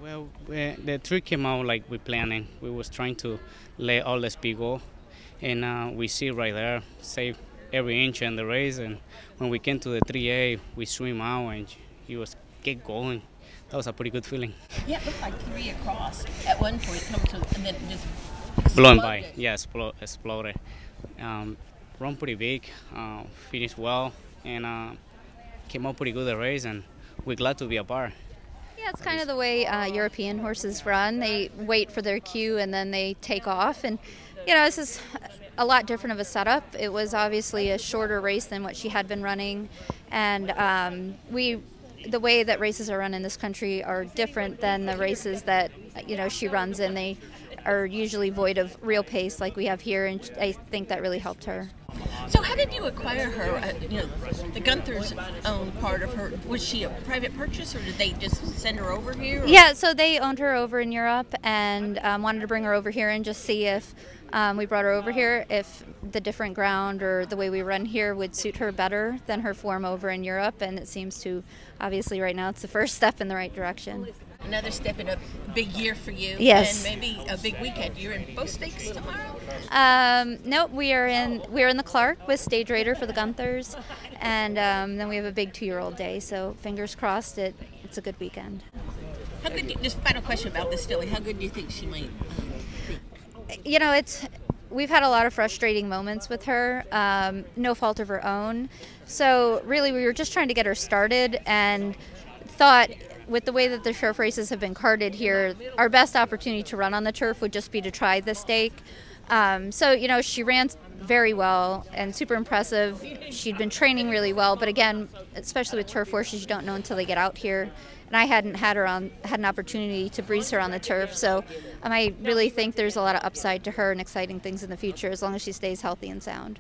Well, the tree came out like we planning. We was trying to let all the speed go, and we see right there, save every inch in the race. And when we came to the 3A, we swim out, and he was get going. That was a pretty good feeling. Yeah, it looked like 3 across at one point, and then it just blown by. Yeah, exploded. Run pretty big, finished well, and came out pretty good the race, and we're glad to be a part. Yeah, it's kind of the way European horses run. They wait for their cue and then they take off. And, you know, this is a lot different of a setup. It was obviously a shorter race than what she had been running. And the way that races are run in this country are different than the races that, you know, she runs in. They are usually void of real pace like we have here, and I think that really helped her. So how did you acquire her? You know, the Gunthers owned part of her. Was she a private purchase, or did they just send her over here? Or? Yeah, so they owned her over in Europe and wanted to bring her over here and just see if we brought her over here, if the different ground or the way we run here would suit her better than her form over in Europe. And it seems to, obviously right now, it's the first step in the right direction. Another step in a big year for you. Yes. And maybe a big weekend. You're in both stakes tomorrow? Nope, we're in the Clark with Stage Raider for the Gunthers, and then we have a big 2-year-old day. So fingers crossed, it's a good weekend. How good? Just final question about this filly. How good do you think she might be? You know, we've had a lot of frustrating moments with her, no fault of her own. So really, we were just trying to get her started, and thought, with the way that the turf races have been carded here, our best opportunity to run on the turf would just be to try the stake. So, you know, she ran very well and super impressive. She'd been training really well, but again, especially with turf horses, you don't know until they get out here. And I hadn't had an opportunity to breeze her on the turf, so I really think there's a lot of upside to her and exciting things in the future as long as she stays healthy and sound.